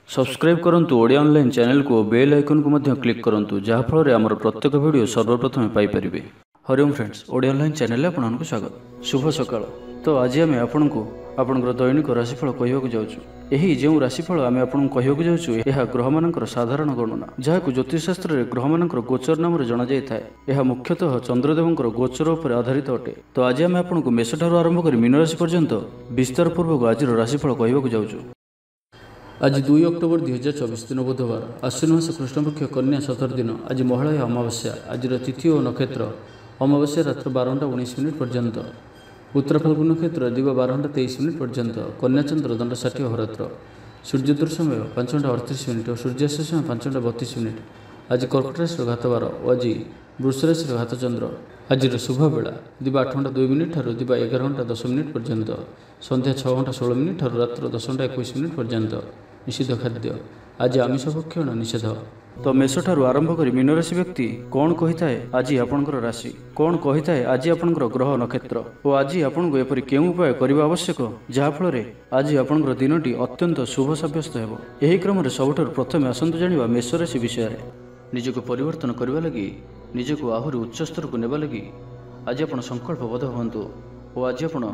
Subscribe करंतु Odia online channel को bell icon को मध्य क्लिक करंतु जहाँ फल आमर प्रत्येक वीडियो सर्वप्रथम Piper. Hariom friends, Odia online channel आपको स्वागत। शुभ सकाळ। तो आज आम आपको आपंकर दैनिक राशिफल कहवाक जाऊँ। यही जो राशिफल आम आपको कहवाक जाऊँ यह ग्रह मानकर साधारण गणना जहाँ ज्योतिषशास्त्र में ग्रह मानकर गोचर नाम जना जाए। यह मुख्यतः चंद्रदेवंकर गोचर पर आधारित अटे। तो आज आम आपको मेष ठारू आरंभ कर मीन राशि पर्यंत विस्तार पूर्वक आज राशिफल कहवाक जाऊँ। आज 2 अक्टोबर 2024 दिन बुधवार आश्विन मास कृष्णपक्ष कन्या सतर दिन। आज महालय अमावस्या। आज तिथि और नक्षत्र अमावस्या रात्र 12:19 पर्यंत, उत्तर फाल्गुन नक्षत्र दिवा 12:23 पर्यंत, कन्या चंद्र दंड 60 अहोरात्र, सूर्योदय समय 5:38 और सूर्यास्त समय 5:32। आज कर्कट राशि घातवार और आज वृष राशि घातचंद्र। आज शुभ बेला दिवा 8:02 ठारू दिवा 11:10 पर्यंत, संध्या 6:16 ठारू रात्र 10:21 पर्यंत। निषिद्ध खाद्य आज आमिष भक्षण निषेध। तो मेष ठारू आरंभ कर मीन राशि व्यक्ति कौन कही थाए आज आपणकर राशि कौन कही थाए आज आपणकर ग्रह नक्षत्र और आज आपको एपरि केउं उपाय करबा आवश्यक जहाँ फल आज आपणकर दिनटी अत्यंत शुभ साब्यस्त हेबो। एही क्रम रे सबठारु प्रथमे आसंतु जानिबा मेष राशि विषय रे। निजको परिवर्तन करबा लगी निजको आहुरी उच्च स्तर को नेबा लगी आज आपण संकल्पबद्ध हुअन्तु और आज आपण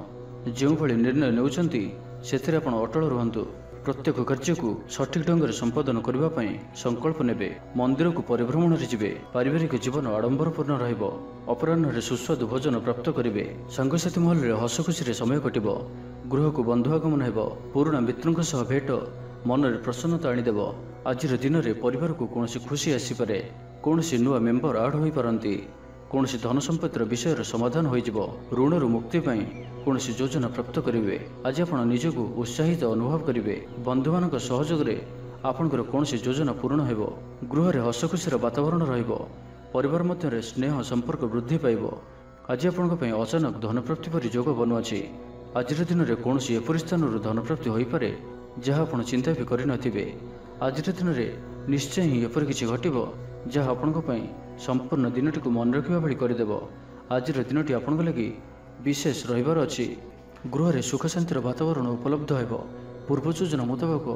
जो भली निर्णय नेउछन्ति सेथिरे आपण अटल रुहन्तु। प्रत्येक कार्य को सठिक ढंग से संपादन करने संकल्प नेबे। मंदिर को परिभ्रमण जिबे। पारिवारिक जीवन आडंबरपूर्ण रहिबो। अपराह्न सुस्वादु भोजन प्राप्त करिवे। सांगसाथी महल हस खुशी समय कटिबो। गृह को बंधु आगमन हेबो। पुराणा मित्रों सह भेट मन में प्रसन्नता आनीदेव। आज दिन में परिवार को कौन खुशी आसीपे। कौन नुआ मेम्बर आड हो पारती। कौन धन संपत्तिर विषय समाधान हो ऋण मुक्ति कौन योजना प्राप्त करेंगे। आज आप निजक उत्साहित अनुभव करेंगे। बंधु मान सहयोग आपंकर कौन योजना पूर्ण हो। गृह में हस खुशी वातावरण रहिवर मध्य स्नेह संपर्क वृद्धि पाइब। आज आपण अचानक धन प्राप्ति पर योग बनुआछि। आज दिन में कौन एपरि स्थान धन प्राप्ति हो पारे जहाँ आप चिंता भी करनथिबे। आज दिन में निश्चय ही एपरि किछि घटिबो जहाँ आपण संपूर्ण दिनटी को मन रखा भाई करदेव। आज दिनटी आपण लगी विशेष रहिबार अछि। गृह में सुख शांतिर वातावरण उपलब्ध हेब। पूर्व योजना मुताबक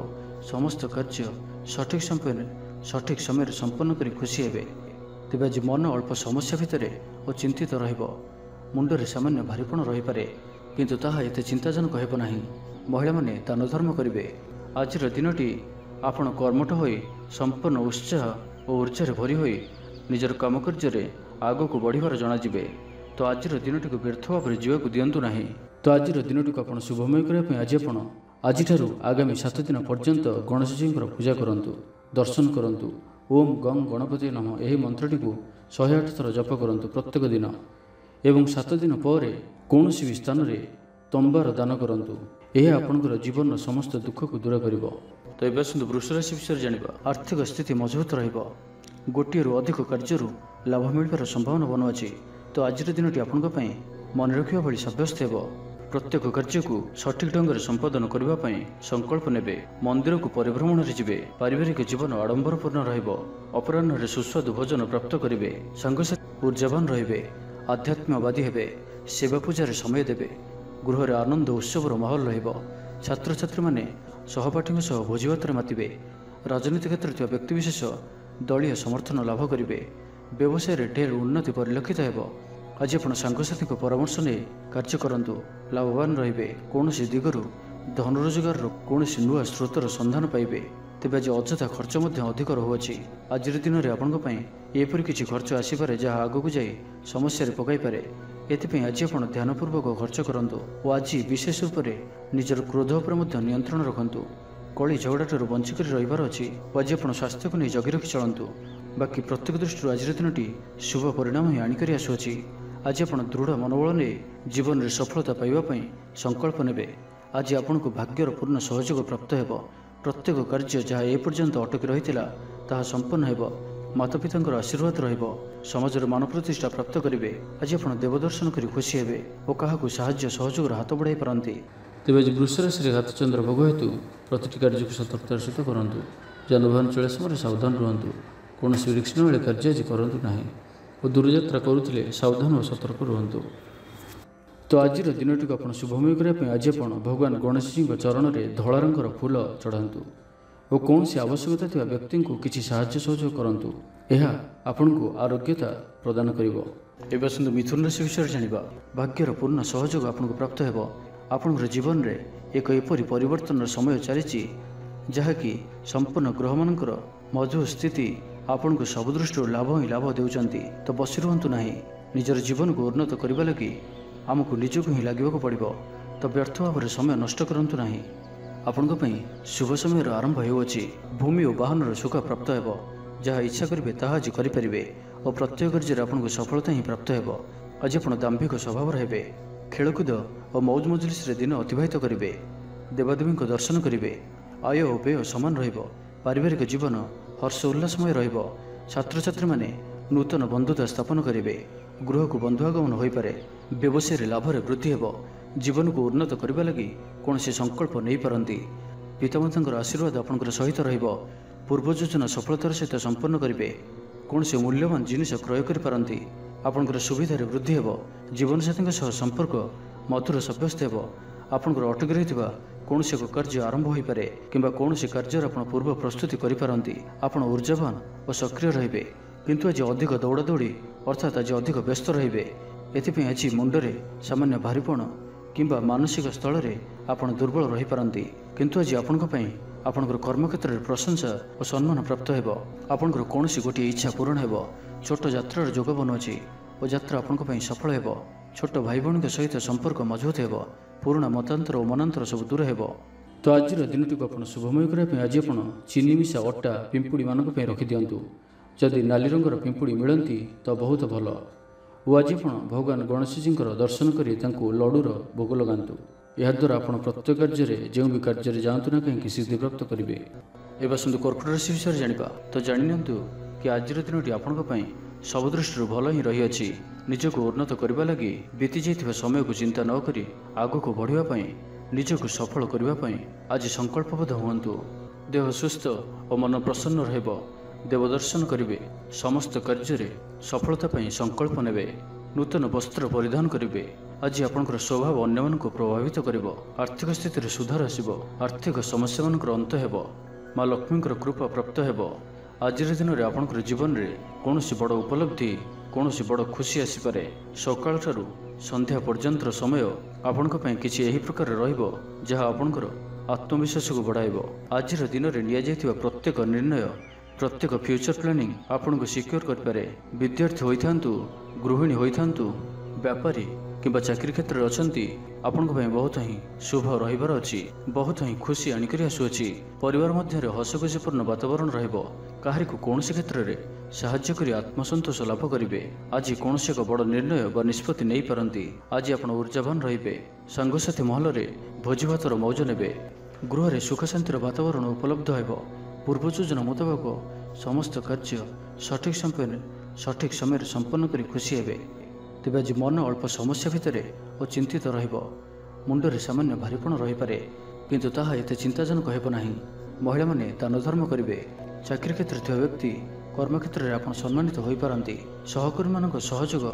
समस्त कार्य सठिक समय संपन्न कर खुशी हेबे। तेज आज मन अल्प समस्या भितर और चिंतित रहिब। मुंडरे सामान्य भारीपण रही पारे किंतु ताहा एते चिंताजनक हेब नाही। महिला माने दान धर्म करिवे। आज दिनटी आपण कर्मठ होई संपूर्ण उत्साह और ऊर्जा भरी होई निजर काम कार्य आग को बढ़िबार जनाजिबे। तो आज दिनटी को व्यर्थ भाव जीवाक दिंतु ना। तो आज दिनटी को आप शुभमय करने आज आज आगामी 7 दिन पर्यंत गणेश जी पूजा करंतु, दर्शन करंतु। ओम गंग गणपति नमः यही मंत्रटी को 108 थर जप करंतु प्रत्येक दिन एवं 7 दिन पर कौन भी स्थान में तंबार दान करंतु। यह आपंकर जीवन समस्त दुख को दूर कर। तो ये आसतु वृष राशि विषय जानिबा। आर्थिक स्थिति मजबूत रहिबो। गोटे अधिक कार्य लाभ मिलबार संभावना बनुआछि। तो आज दिनटी आपण मन रखा भाई सब्यस्त हेब। प्रत्येक कार्य को सठिक ढंग से संपादन करने संकल्प नेबे। मंदिर को परिभ्रमण जिबे। पारिवारिक जीवन आडंबरपूर्ण रहिबो। अपराह्न सुस्वादु भोजन प्राप्त करेंगे। सांगसाथी ऊर्जावान रहिबे। आध्यात्मवादी हेबे। सेवा पूजार समय देबे। गृह में आनंद उत्सवर माहौल रहिबो। छात्र छात्री माने सहपाठी सह भोजीभात मातिबे। राजनीति क्षेत्र में व्यक्तिविशेष दलीय समर्थन लाभ करेंगे। व्यवसाय रे ढेर उन्नति परिलक्षित हेब। आज आप सांगसाथी परामर्श नहीं कार्य करंतु लाभवान रहिबे। कौन दिगरु धन रोजगार कौन नुआ स्रोतर संधान पाइबे। तेज आज अଯଥା खर्च अधिक रहुअछि। आज दिन में आपण एपरि किछि खर्च आसीपारे जहाँ आग को जाई समस्या पकाई पारे। एथिपाई आज आप ध्यानपूर्वक खर्च करंतु और आज विशेष रूप से निजर क्रोध पर नियंत्रण रखंतु। कली झगड़ा बंचिक रहिबार अछि। आज आप स्वास्थ्य को नहीं जगी रखी चलतु। बाकी प्रत्येक दृष्टि आज दिनटी शुभ परिणाम ही आनिक आसुअछि। आज आप दृढ़ मनोबल ने जीवन में सफलता पाइबापी संकल्प नेबे। आज आपण को भाग्यर पूर्ण सहयोग प्राप्त हेब। प्रत्येक कार्य जहाँ एपर्यंत अटकी रही ताहा संपन्न हेब। माता पिता आशीर्वाद रहिब। समाजर मान प्रतिष्ठा प्राप्त करेंगे। आज आप देवदर्शन कर खुशी हेबे और क्या साहाय्य सहयोग हाथ बढ़ाई पारती। तेज आज वृष राशि घातचंद्र भोग हेतु प्रति कार्य को सतर्कतार सहित करूँ। जानवाहन चला समय सावधान रुहतु। कौन रिस्क न कार्य आज करूँ ना और दूरयात्रा करुले सावधान और सतर्क रुहतु। तो आज दिनटी को आप शुभमय करने आज आप भगवान गणेश जी चरण में धला रंगर फूल चढ़ातु। ଓ କୌଣସି ଆବଶ୍ୟକତା ଥିବା ବ୍ୟକ୍ତିଙ୍କୁ କିଛି ସାହାଯ୍ୟ ସହଯୋଗ କରନ୍ତୁ। ଏହା ଆପଣଙ୍କୁ ଆରୋଗ୍ୟତା ପ୍ରଦାନ କରିବ। ଏବେ ଆସନ୍ତୁ ମିଥୁନ ରାଶି ବିଷୟରେ ଜାଣିବା। ଭାଗ୍ୟର ପୂର୍ଣ୍ଣ ସହଯୋଗ ଆପଣଙ୍କୁ ପ୍ରାପ୍ତ ହେବ। ଆପଣଙ୍କର ଜୀବନରେ ଏକ ଏପରି ପରିବର୍ତ୍ତନର ସମୟ ଚାଲିଛି ଯାହାକି ସମ୍ପୂର୍ଣ୍ଣ ଗ୍ରହମାନଙ୍କର ମଧୁର ସ୍ଥିତି ଆପଣଙ୍କୁ ସବୁ ଦୃଷ୍ଟିରୁ ଲାଭ ହିଁ ଲାଭ ଦେଉଛନ୍ତି। ତ ବସି ରୁହନ୍ତୁ ନାହିଁ। ନିଜର ଜୀବନକୁ ଉନ୍ନତ କରିବା ଲାଗି ଆମକୁ ନିଜକୁ ହିଁ ଲାଗିବାକୁ ପଡ଼ିବ। ତ ବ୍ୟର୍ଥ ଭାବରେ ସମୟ ନଷ୍ଟ କରନ୍ତୁ ନାହିଁ। ଆପଣଙ୍କ ପାଇଁ ଶୁଭ ସମୟର ଆରମ୍ଭ ହେଉଅଛି। ଭୂମି ଓ ବାହନର ସୁଖ ପ୍ରାପ୍ତ ହେବ। ଯାହା ଇଚ୍ଛା କରିବେ ତାହା ଆଜି କରିପାରିବେ ଓ ପ୍ରତ୍ୟେକ କାର୍ଯ୍ୟରେ ଆପଣଙ୍କୁ ସଫଳତା ହିଁ ପ୍ରାପ୍ତ ହେବ। ଆଜି ଆପଣ ଦାମ୍ଭିକ ସ୍ୱଭାବର ହେବେ। ଖେଳକୁଦ ଓ ମୌଜ ମଜଲିସରେ ଦିନ ଅତିବାହିତ କରିବେ। ଦେବାଦେବୀଙ୍କ ଦର୍ଶନ କରିବେ। ଆୟ ଓ ବ୍ୟୟ ସମାନ ରହିବ। ପାରିବାରିକ ଜୀବନ ହର୍ଷ ଉଲ୍ଲାସମୟ ରହିବ। ଛାତ୍ରଛାତ୍ରୀମାନେ ନୂତନ ବନ୍ଧୁତା ସ୍ଥାପନ କରିବେ। ଗୃହକୁ ବନ୍ଧୁ ଆଗମନ ହୋଇପାରେ। ବ୍ୟବସାୟରେ ଲାଭରେ ବୃଦ୍ଧି ହେବ। ଜୀବନକୁ ଉନ୍ନତ କରିବା ଲାଗି କୌଣସି ସଂକଳ୍ପ ନେଇପାରନ୍ତି। ପିତାମାତାଙ୍କର ଆଶୀର୍ବାଦ ଆପଣଙ୍କର ସହିତ ରହିବ। ପୂର୍ବ ଯୋଜନା ସଫଳତାର ସହିତ ସମ୍ପନ୍ନ କରିବେ। କୌଣସି ମୂଲ୍ୟବାନ ଜିନିଷ କ୍ରୟ କରିପାରନ୍ତି। ଆପଣଙ୍କର ସୁବିଧାରେ ବୃଦ୍ଧି ହେବ। ଜୀବନସାଥୀଙ୍କ ସହ ସମ୍ପର୍କ ମଧୁର ସାବ୍ୟସ୍ତ ହେବ। ଆପଣଙ୍କର ଅଟକି ରହିଥିବା କୌଣସି ଏକ କାର୍ଯ୍ୟ ଆରମ୍ଭ ହୋଇପାରେ କିମ୍ବା କୌଣସି କାର୍ଯ୍ୟରେ ଆପଣ ପୂର୍ବ ପ୍ରସ୍ତୁତି କରିପାରନ୍ତି। ଆପଣ ଊର୍ଜାବାନ ଓ ସକ୍ରିୟ ରହିବେ। କିନ୍ତୁ ଆଜି ଅଧିକ ଦୌଡ଼ାଦୌଡ଼ି ଅର୍ଥାତ୍ ଆଜି ଅଧିକ ବ୍ୟସ୍ତ ରହିବେ। ଏଥିପାଇଁ ଆଜି ମୁଣ୍ଡରେ ସାମାନ୍ୟ ଭାରିପଣ କିମ୍ବା ମାନସିକ ସ୍ଥଳରେ ଆପଣ ଦୁର୍ବଳ ରହିପାରନ୍ତି। କିନ୍ତୁ ଆଜି ଆପଣଙ୍କ ପାଇଁ ଆପଣଙ୍କର କର୍ମକ୍ଷେତ୍ରରେ ପ୍ରଶଂସା ଓ ସମ୍ମାନ ପ୍ରାପ୍ତ ହେବ। ଆପଣଙ୍କର କୌଣସି ଗୋଟିଏ ଇଚ୍ଛା ପୂରଣ ହେବ। ଛୋଟ ଯାତ୍ରାର ଯୋଗ ବନୁଅଛି ଓ ଯାତ୍ରା ଆପଣଙ୍କ ପାଇଁ ସଫଳ ହେବ। ଛୋଟ ଭାଇ ଭଉଣୀଙ୍କ ସହିତ ସମ୍ପର୍କ ମଜବୁତ ହେବ। ପୁରୁଣା ମତାନ୍ତର ଓ ମନାନ୍ତର ସବୁ ଦୂର ହେବ। ତ ଆଜିର ଦିନଟିକୁ ଆପଣ ଶୁଭମୟ କରିବା ପାଇଁ ଆଜି ଆପଣ ଚିନି ମିଶା ଅଟା ପିମ୍ପୁଡ଼ିମାନଙ୍କ ପାଇଁ ରଖିଦିଅନ୍ତୁ। ଯଦି ନାଲି ରଙ୍ଗର ପିମ୍ପୁଡ଼ି ମିଳନ୍ତି ତ ବହୁତ ଭଲ। ଓ ଆଜି ଆପଣ ଭଗବାନ ଗଣେଶଜୀଙ୍କର ଦର୍ଶନ କରି ତାଙ୍କୁ ଲଡ଼ୁର ଭୋଗ ଲଗାନ୍ତୁ। ଏହାଦ୍ୱାରା ଆପଣ ପ୍ରତ୍ୟେକ କାର୍ଯ୍ୟରେ ଯେଉଁ ବି କାର୍ଯ୍ୟରେ ଯାଆନ୍ତୁ ନା କାହିଁକି ସିଦ୍ଧିପ୍ରାପ୍ତ କରିବେ। ଏବେ ଆସନ୍ତୁ କର୍କଟ ରାଶି ବିଷୟରେ ଜାଣିବା। ତ ଜାଣିନିଅନ୍ତୁ କି ଆଜିର ଦିନଟି ଆପଣଙ୍କ ପାଇଁ ସବୁ ଦୃଷ୍ଟିରୁ ଭଲ ହିଁ ରହିଅଛି। ନିଜକୁ ଉନ୍ନତ କରିବା ଲାଗି ବିତି ଯାଇଥିବା ସମୟକୁ ଚିନ୍ତା ନ କରି ଆଗକୁ ବଢ଼ିବା ପାଇଁ, ନିଜକୁ ସଫଳ କରିବା ପାଇଁ ଆଜି ସଂକଳ୍ପବଦ୍ଧ ହୁଅନ୍ତୁ। ଦେହ ସୁସ୍ଥ ଓ ମନ ପ୍ରସନ୍ନ ରହିବ। ଦେବ ଦର୍ଶନ କରିବେ। ସମସ୍ତ କାର୍ଯ୍ୟରେ ସଫଳତା ପାଇଁ ସଂକଳ୍ପ ନେବେ। ନୂତନ ବସ୍ତ୍ର ପରିଧାନ କରିବେ। ଆଜି ଆପଣଙ୍କର ସ୍ୱଭାବ ଅନ୍ୟମାନଙ୍କୁ ପ୍ରଭାବିତ କରିବ। ଆର୍ଥିକ ସ୍ଥିତିରେ ସୁଧାର ଆସିବ। ଆର୍ଥିକ ସମସ୍ୟାମାନଙ୍କର ଅନ୍ତ ହେବ। ମା ଲକ୍ଷ୍ମୀଙ୍କର କୃପା ପ୍ରାପ୍ତ ହେବ। ଆଜିର ଦିନରେ ଆପଣଙ୍କର ଜୀବନରେ କୌଣସି ବଡ଼ ଉପଲବ୍ଧି, କୌଣସି ବଡ଼ ଖୁସି ଆସିପାରେ। ସକାଳଠାରୁ ସନ୍ଧ୍ୟା ପର୍ଯ୍ୟନ୍ତର ସମୟ ଆପଣଙ୍କ ପାଇଁ କିଛି ଏହି ପ୍ରକାର ରହିବ ଯାହା ଆପଣଙ୍କର ଆତ୍ମବିଶ୍ୱାସକୁ ବଢ଼ାଇବ। ଆଜିର ଦିନରେ ନିଆଯାଇଥିବା ପ୍ରତ୍ୟେକ ନିର୍ଣ୍ଣୟ, ପ୍ରତ୍ୟେକ ଫ୍ୟୁଚର ପ୍ଲାନିଂ ଆପଣଙ୍କୁ ସିକ୍ୟୁର କରିପାରେ। ବିଦ୍ୟାର୍ଥୀ ହୋଇଥାନ୍ତୁ, ଗୃହିଣୀ ହୋଇଥାନ୍ତୁ, ବ୍ୟାପାରୀ କିମ୍ବା ଚାକିରି କ୍ଷେତ୍ରରେ ଅଛନ୍ତି, ଆପଣଙ୍କ ପାଇଁ ବହୁତ ହିଁ ଶୁଭ ରହିବାର ଅଛି। ବହୁତ ହିଁ ଖୁସି ଆଣିକରି ଆସୁଅଛି। ପରିବାର ମଧ୍ୟରେ ହସଖୁସିପୂର୍ଣ୍ଣ ବାତାବରଣ ରହିବ। କାହାରିକୁ କୌଣସି କ୍ଷେତ୍ରରେ ସାହାଯ୍ୟ କରି ଆତ୍ମସନ୍ତୋଷ ଲାଭ କରିବେ। ଆଜି କୌଣସି ଏକ ବଡ଼ ନିର୍ଣ୍ଣୟ ବା ନିଷ୍ପତ୍ତି ନେଇପାରନ୍ତି। ଆଜି ଆପଣ ଊର୍ଜାବାନ ରହିବେ। ସାଙ୍ଗସାଥୀ ମହଲରେ ଭୋଜିଭାତର ମୌଜ ନେବେ। ଗୃହରେ ସୁଖ ଶାନ୍ତିର ବାତାବରଣ ଉପଲବ୍ଧ ହେବ। ପୂର୍ବ ଯୋଜନା ମୁତାବକ ସମସ୍ତ କାର୍ଯ୍ୟ ସଠିକ୍ ସମୟରେ ସମ୍ପନ୍ନ କରି ଖୁସି ହେବେ। ତେବେ ଆଜି ମନ ଅଳ୍ପ ସମସ୍ୟା ଭିତରେ ଓ ଚିନ୍ତିତ ରହିବ। ମୁଣ୍ଡରେ ସାମାନ୍ୟ ଭାରିପଣ ରହିପାରେ, କିନ୍ତୁ ତାହା ଏତେ ଚିନ୍ତାଜନକ ହେବ ନାହିଁ। ମହିଳାମାନେ ଦାନ ଧର୍ମ କରିବେ। ଚାକିରି କ୍ଷେତ୍ରରେ ଥିବା ବ୍ୟକ୍ତି କର୍ମକ୍ଷେତ୍ରରେ ଆପଣ ସମ୍ମାନିତ ହୋଇପାରନ୍ତି। ସହକର୍ମୀମାନଙ୍କ ସହଯୋଗ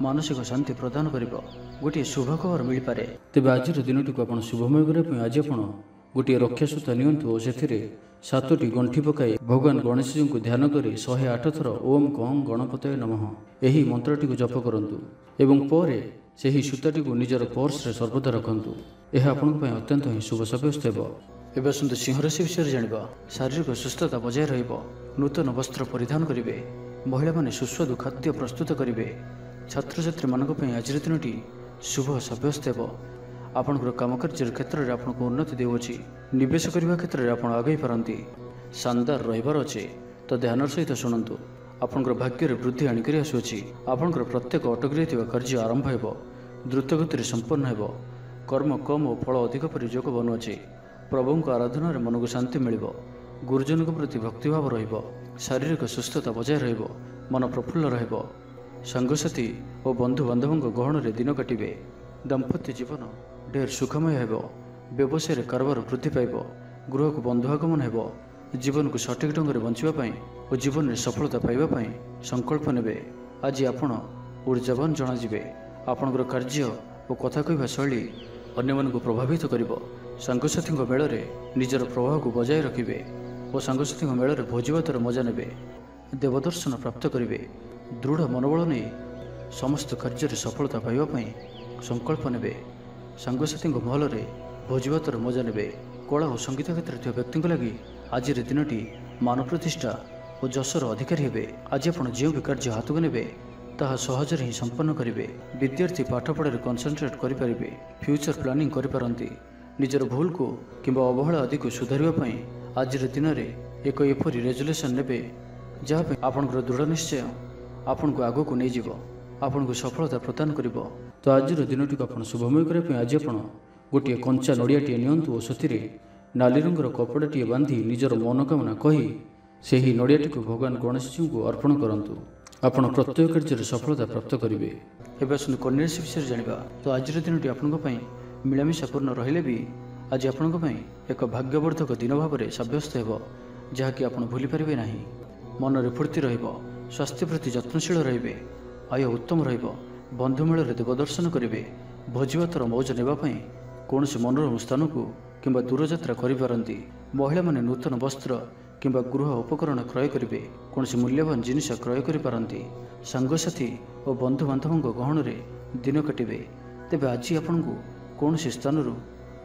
ମାନସିକ ଶାନ୍ତି ପ୍ରଦାନ କରିବ। ଗୋଟିଏ ଶୁଭ ଖବର ମିଳିପାରେ। ତେବେ ଆଜିର ଦିନଟିକୁ ଆପଣ ଶୁଭମୟ କରିବା ପାଇଁ ଆଜି ଆପଣ ଗୋଟିଏ ରକ୍ଷାସୂତା ନିଅନ୍ତୁ ଓ ସେଥିରେ 7ଟି ଗଣ୍ଠି ପକାଇ ଭଗବାନ ଗଣେଶଜୀଙ୍କୁ ଧ୍ୟାନ କରି 108 ଥର ଓମ୍ କଂ ଗଣପତୟେ ନମଃ ଏହି ମନ୍ତ୍ରଟିକୁ ଜପ କରନ୍ତୁ ଏବଂ ପରେ ସେହି ସୂତାଟିକୁ ନିଜର ପର୍ସରେ ସର୍ବଦା ରଖନ୍ତୁ। ଏହା ଆପଣଙ୍କ ପାଇଁ ଅତ୍ୟନ୍ତ ହିଁ ଶୁଭ ସାବ୍ୟସ୍ତ ହେବ। ଏବେ ଆସନ୍ତୁ ସିଂହ ରାଶି ବିଷୟରେ ଜାଣିବା। ଶାରୀରିକ ସୁସ୍ଥତା ବଜାୟ ରହିବ। ନୂତନ ବସ୍ତ୍ର ପରିଧାନ କରିବେ। ମହିଳାମାନେ ସୁସ୍ୱାଦୁ ଖାଦ୍ୟ ପ୍ରସ୍ତୁତ କରିବେ। ଛାତ୍ରଛାତ୍ରୀମାନଙ୍କ ପାଇଁ ଆଜିର ଦିନଟି ଶୁଭ ସାବ୍ୟସ୍ତ ହେବ। ଆପଣଙ୍କର କାମକାର୍ଯ୍ୟର କ୍ଷେତ୍ରରେ ଆପଣଙ୍କୁ ଉନ୍ନତି ଦେଉଅଛି। ନିବେଶ କରିବା କ୍ଷେତ୍ରରେ ଆପଣ ଆଗେଇ ପାରନ୍ତି। ଶାନଦାର ରହିବାର ଅଛି, ତ ଧ୍ୟାନର ସହିତ ଶୁଣନ୍ତୁ। ଆପଣଙ୍କର ଭାଗ୍ୟରେ ବୃଦ୍ଧି ଆଣିକରି ଆସୁଅଛି। ଆପଣଙ୍କର ପ୍ରତ୍ୟେକ ଅଟକି ରହିଥିବା କାର୍ଯ୍ୟ ଆରମ୍ଭ ହେବ। ଦ୍ରୁତଗତିରେ ସମ୍ପନ୍ନ ହେବ। କର୍ମ କମ୍ ଓ ଫଳ ଅଧିକ ପରି ଯୋଗ ବନୁଅଛି। ପ୍ରଭୁଙ୍କ ଆରାଧନାରେ ମନକୁ ଶାନ୍ତି ମିଳିବ। ଗୁରୁଜନଙ୍କ ପ୍ରତି ଭକ୍ତିଭାବ ରହିବ। ଶାରୀରିକ ସୁସ୍ଥତା ବଜାୟ ରହିବ। ମନ ପ୍ରଫୁଲ୍ଲ ରହିବ। ସାଙ୍ଗସାଥୀ ଓ ବନ୍ଧୁବାନ୍ଧବଙ୍କ ଗହଣରେ ଦିନ କାଟିବେ। ଦାମ୍ପତ୍ୟ ଜୀବନ ଢେର ସୁଖମୟ ହେବ। ବ୍ୟବସାୟରେ କାରବାର ବୃଦ୍ଧି ପାଇବ। ଗୃହକୁ ବନ୍ଧୁ ଆଗମନ ହେବ। ଜୀବନକୁ ସଠିକ୍ ଢଙ୍ଗରେ ବଞ୍ଚିବା ପାଇଁ ଓ ଜୀବନରେ ସଫଳତା ପାଇବା ପାଇଁ ସଂକଳ୍ପ ନେବେ। ଆଜି ଆପଣ ଊର୍ଜାବାନ ଜଣାଯିବେ। ଆପଣଙ୍କର କାର୍ଯ୍ୟ ଓ କଥା କହିବା ଶୈଳୀ ଅନ୍ୟମାନଙ୍କୁ ପ୍ରଭାବିତ କରିବ। ସାଙ୍ଗସାଥୀଙ୍କ ମେଳରେ ନିଜର ପ୍ରଭାବକୁ ବଜାୟ ରଖିବେ ଓ ଓ ସାଙ୍ଗସାଥୀଙ୍କ ମେଳରେ ଭୋଜିଭାତର ମଜା ନେବେ। ଦେବଦର୍ଶନ ପ୍ରାପ୍ତ କରିବେ। ଦୃଢ଼ ମନୋବଳ ନେଇ ସମସ୍ତ କାର୍ଯ୍ୟରେ ସଫଳତା ପାଇବା ପାଇଁ ସଂକଳ୍ପ ନେବେ। ସାଙ୍ଗସାଥୀଙ୍କ ମହଲରେ ଭୋଜିଭାତର ମଜା ନେବେ। କଳା ଓ ସଙ୍ଗୀତ କ୍ଷେତ୍ରରେ ଥିବା ବ୍ୟକ୍ତିଙ୍କ ଲାଗି ଆଜିର ଦିନଟି ମାନ ପ୍ରତିଷ୍ଠା ଓ ଯଶର ଅଧିକାରୀ ହେବେ। ଆଜି ଆପଣ ଯେଉଁ ବି କାର୍ଯ୍ୟ ହାତକୁ ନେବେ ତାହା ସହଜରେ ହିଁ ସମ୍ପନ୍ନ କରିବେ। ବିଦ୍ୟାର୍ଥୀ ପାଠପଢ଼ାରେ କନସେନ୍ଟ୍ରେଟ୍ କରିପାରିବେ। ଫ୍ୟୁଚର ପ୍ଲାନିଂ କରିପାରନ୍ତି। ନିଜର ଭୁଲକୁ କିମ୍ବା ଅବହେଳା ଆଦିକୁ ସୁଧାରିବା ପାଇଁ ଆଜିର ଦିନରେ ଏକ ଏପରି ରେଜୁଲେସନ୍ ନେବେ ଯାହା ପାଇଁ ଆପଣଙ୍କର ଦୃଢ଼ ନିଶ୍ଚୟ ଆପଣଙ୍କୁ ଆଗକୁ ନେଇଯିବ, ଆପଣଙ୍କୁ ସଫଳତା ପ୍ରଦାନ କରିବ। ତ ଆଜିର ଦିନଟିକୁ ଆପଣ ଶୁଭମୟ କରିବା ପାଇଁ ଆଜି ଆପଣ ଗୋଟିଏ କଞ୍ଚା ନଡ଼ିଆଟିଏ ନିଅନ୍ତୁ ଓ ସେଥିରେ ନାଲି ରଙ୍ଗର କପଡ଼ାଟିଏ ବାନ୍ଧି ନିଜର ମନୋକାମନା କହି ସେହି ନଡ଼ିଆଟିକୁ ଭଗବାନ ଗଣେଶଜୀଙ୍କୁ ଅର୍ପଣ କରନ୍ତୁ। ଆପଣ ପ୍ରତ୍ୟେକ କାର୍ଯ୍ୟରେ ସଫଳତା ପ୍ରାପ୍ତ କରିବେ। ଏବେ ଆସନ୍ତୁ କନ୍ୟା ରାଶି ବିଷୟରେ ଜାଣିବା। ତ ଆଜିର ଦିନଟି ଆପଣଙ୍କ ପାଇଁ ମିଳାମିଶାପୂର୍ଣ୍ଣ ରହିଲେ ବି ଆଜି ଆପଣଙ୍କ ପାଇଁ ଏକ ଭାଗ୍ୟବର୍ଦ୍ଧକ ଦିନ ଭାବରେ ସାବ୍ୟସ୍ତ ହେବ, ଯାହାକି ଆପଣ ଭୁଲିପାରିବେ ନାହିଁ। ମନରେ ଫୁର୍ତ୍ତି ରହିବ। ସ୍ୱାସ୍ଥ୍ୟ ପ୍ରତି ଯତ୍ନଶୀଳ ରହିବେ। ଆୟ ଉତ୍ତମ ରହିବ। ବନ୍ଧୁମେଳରେ ଦେବଦର୍ଶନ କରିବେ। ଭୋଜିଭାତର ମୌଜ ନେବା ପାଇଁ କୌଣସି ମନୋରମ ସ୍ଥାନକୁ କିମ୍ବା ଦୂରଯାତ୍ରା କରିପାରନ୍ତି। ମହିଳାମାନେ ନୂତନ ବସ୍ତ୍ର କିମ୍ବା ଗୃହ ଉପକରଣ କ୍ରୟ କରିବେ। କୌଣସି ମୂଲ୍ୟବାନ ଜିନିଷ କ୍ରୟ କରିପାରନ୍ତି। ସାଙ୍ଗସାଥୀ ଓ ବନ୍ଧୁବାନ୍ଧବଙ୍କ ଗହଣରେ ଦିନ କାଟିବେ। ତେବେ ଆଜି ଆପଣଙ୍କୁ କୌଣସି ସ୍ଥାନରୁ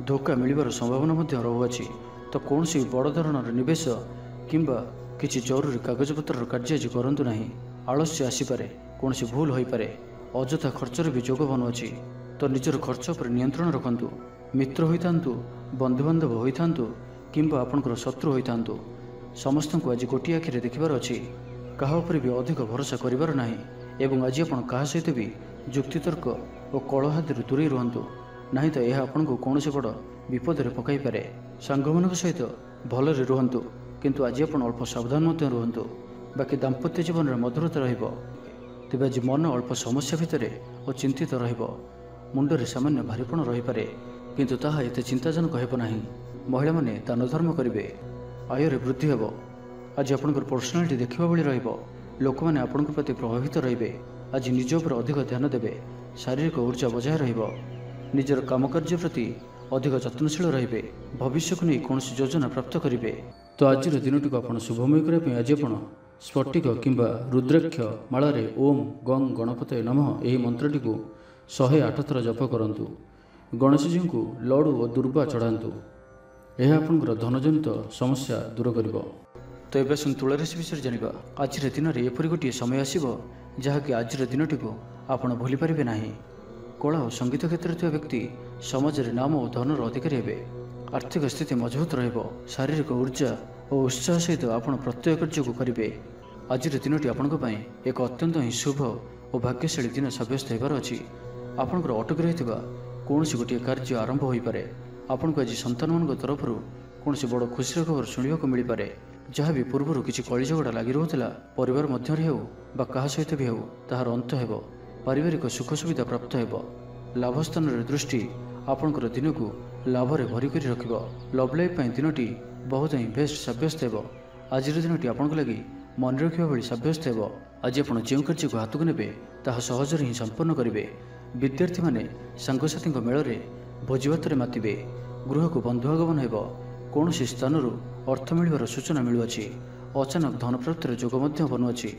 ଧୋକା ମିଳିବାର ସମ୍ଭାବନା ମଧ୍ୟ ରହୁଅଛି। ତ କୌଣସି ବଡ଼ ଧରଣର ନିବେଶ କିମ୍ବା କିଛି ଜରୁରୀ କାଗଜପତ୍ରର କାର୍ଯ୍ୟ ଆଜି କରନ୍ତୁ ନାହିଁ। ଆଳସ୍ୟ ଆସିପାରେ, କୌଣସି ଭୁଲ ହୋଇପାରେ, ଅଯଥା ଖର୍ଚ୍ଚର ବି ଯୋଗ ବନୁଅଛି। ତ ନିଜର ଖର୍ଚ୍ଚ ଉପରେ ନିୟନ୍ତ୍ରଣ ରଖନ୍ତୁ। ମିତ୍ର ହୋଇଥାନ୍ତୁ, ବନ୍ଧୁବାନ୍ଧବ ହୋଇଥାନ୍ତୁ କିମ୍ବା ଆପଣଙ୍କର ଶତ୍ରୁ ହୋଇଥାନ୍ତୁ, ସମସ୍ତଙ୍କୁ ଆଜି ଗୋଟିଏ ଆଖିରେ ଦେଖିବାର ଅଛି। କାହା ଉପରେ ବି ଅଧିକ ଭରସା କରିବାର ନାହିଁ ଏବଂ ଆଜି ଆପଣ କାହା ସହିତ ବି ଯୁକ୍ତିତର୍କ ଓ କଳହାଦିରୁ ଦୂରେଇ ରୁହନ୍ତୁ, ନାହିଁ ତ ଏହା ଆପଣଙ୍କୁ କୌଣସି ବଡ଼ ବିପଦରେ ପକାଇପାରେ। ସାଙ୍ଗମାନଙ୍କ ସହିତ ଭଲରେ ରୁହନ୍ତୁ, କିନ୍ତୁ ଆଜି ଆପଣ ଅଳ୍ପ ସାବଧାନ ମଧ୍ୟ ରୁହନ୍ତୁ। ବାକି ଦାମ୍ପତ୍ୟ ଜୀବନରେ ମଧୁରତା ରହିବ। ତେବେ ଆଜି ମନ ଅଳ୍ପ ସମସ୍ୟା ଭିତରେ ଓ ଚିନ୍ତିତ ରହିବ। ମୁଣ୍ଡରେ ସାମାନ୍ୟ ଭାରିପଣ ରହିପାରେ, କିନ୍ତୁ ତାହା ଏତେ ଚିନ୍ତାଜନକ ହେବ ନାହିଁ। ମହିଳାମାନେ ଦାନ ଧର୍ମ କରିବେ। ଆୟରେ ବୃଦ୍ଧି ହେବ। ଆଜି ଆପଣଙ୍କର ପର୍ସନାଲିଟି ଦେଖିବା ଭଳି ରହିବ। ଲୋକମାନେ ଆପଣଙ୍କ ପ୍ରତି ପ୍ରଭାବିତ ରହିବେ। ଆଜି ନିଜ ଉପରେ ଅଧିକ ଧ୍ୟାନ ଦେବେ। ଶାରୀରିକ ଉର୍ଜା ବଜାୟ ରହିବ। ନିଜର କାମକାର୍ଯ୍ୟ ପ୍ରତି ଅଧିକ ଯତ୍ନଶୀଳ ରହିବେ। ଭବିଷ୍ୟକୁ ନେଇ କୌଣସି ଯୋଜନା ପ୍ରାପ୍ତ କରିବେ। ତ ଆଜିର ଦିନଟିକୁ ଆପଣ ଶୁଭମୟ କରିବା ପାଇଁ ଆଜି ଆପଣ ସ୍ଫଟିକ କିମ୍ବା ରୁଦ୍ରାକ୍ଷ ମାଳାରେ ଓମ୍ ଗଂ ଗଣପତୟେ ନମଃ ଏହି ମନ୍ତ୍ରଟିକୁ 108 ଥର ଜପ କରନ୍ତୁ। ଗଣେଶଜୀଙ୍କୁ ଲଡ଼ୁ ଓ ଦୁର୍ବା ଚଢ଼ାନ୍ତୁ। ଏହା ଆପଣଙ୍କର ଧନଜନିତ ସମସ୍ୟା ଦୂର କରିବ। ତ ଏବେ ଆସନ୍ତୁ ତୁଳା ରାଶି ବିଷୟରେ ଜାଣିବା। ଆଜିର ଦିନରେ ଏପରି ଗୋଟିଏ ସମୟ ଆସିବ ଯାହାକି ଆଜିର ଦିନଟିକୁ ଆପଣ ଭୁଲିପାରିବେ ନାହିଁ। କଳା ଓ ସଙ୍ଗୀତ କ୍ଷେତ୍ରରେ ଥିବା ବ୍ୟକ୍ତି ସମାଜରେ ନାମ ଓ ଧନର ଅଧିକାରୀ ହେବେ। ଆର୍ଥିକ ସ୍ଥିତି ମଜବୁତ ରହିବ। ଶାରୀରିକ ଉର୍ଜା ଓ ଉତ୍ସାହ ସହିତ ଆପଣ ପ୍ରତ୍ୟେକ କାର୍ଯ୍ୟକୁ କରିବେ। ଆଜିର ଦିନଟି ଆପଣଙ୍କ ପାଇଁ ଏକ ଅତ୍ୟନ୍ତ ହିଁ ଶୁଭ ଓ ଭାଗ୍ୟଶାଳୀ ଦିନ ସାବ୍ୟସ୍ତ ହେବାର ଅଛି। ଆପଣଙ୍କର ଅଟକି ରହିଥିବା କୌଣସି ଗୋଟିଏ କାର୍ଯ୍ୟ ଆରମ୍ଭ ହୋଇପାରେ। ଆପଣଙ୍କୁ ଆଜି ସନ୍ତାନମାନଙ୍କ ତରଫରୁ କୌଣସି ବଡ଼ ଖୁସିର ଖବର ଶୁଣିବାକୁ ମିଳିପାରେ। ଯାହା ବି ପୂର୍ବରୁ କିଛି କଳିଝଗଡ଼ା ଲାଗି ରହୁଥିଲା, ପରିବାର ମଧ୍ୟରେ ହେଉ ବା କାହା ସହିତ ବି ହେଉ, ତାହାର ଅନ୍ତ ହେବ। ପାରିବାରିକ ସୁଖ ସୁବିଧା ପ୍ରାପ୍ତ ହେବ। ଲାଭ ସ୍ଥାନରେ ଦୃଷ୍ଟି ଆପଣଙ୍କର ଦିନକୁ ଲାଭରେ ଭରି କରି ରଖିବ। ଲଭ୍ ଲାଇଫ୍ ପାଇଁ ଦିନଟି ବହୁତ ହିଁ ବେଷ୍ଟ ସାବ୍ୟସ୍ତ ହେବ। ଆଜିର ଦିନଟି ଆପଣଙ୍କ ଲାଗି ମନେ ରଖିବା ଭଳି ସାବ୍ୟସ୍ତ ହେବ। ଆଜି ଆପଣ ଯେଉଁ କାର୍ଯ୍ୟକୁ ହାତକୁ ନେବେ ତାହା ସହଜରେ ହିଁ ସମ୍ପନ୍ନ କରିବେ। ବିଦ୍ୟାର୍ଥୀମାନେ ସାଙ୍ଗସାଥୀଙ୍କ ମେଳରେ ଭୋଜିଭାତରେ ମାତିବେ। ଗୃହକୁ ବନ୍ଧୁ ଆଗମନ ହେବ। କୌଣସି ସ୍ଥାନରୁ ଅର୍ଥ ମିଳିବାର ସୂଚନା ମିଳୁଅଛି। ଅଚାନକ ଧନପ୍ରାପ୍ତିର ଯୋଗ ମଧ୍ୟ ବନୁଅଛି।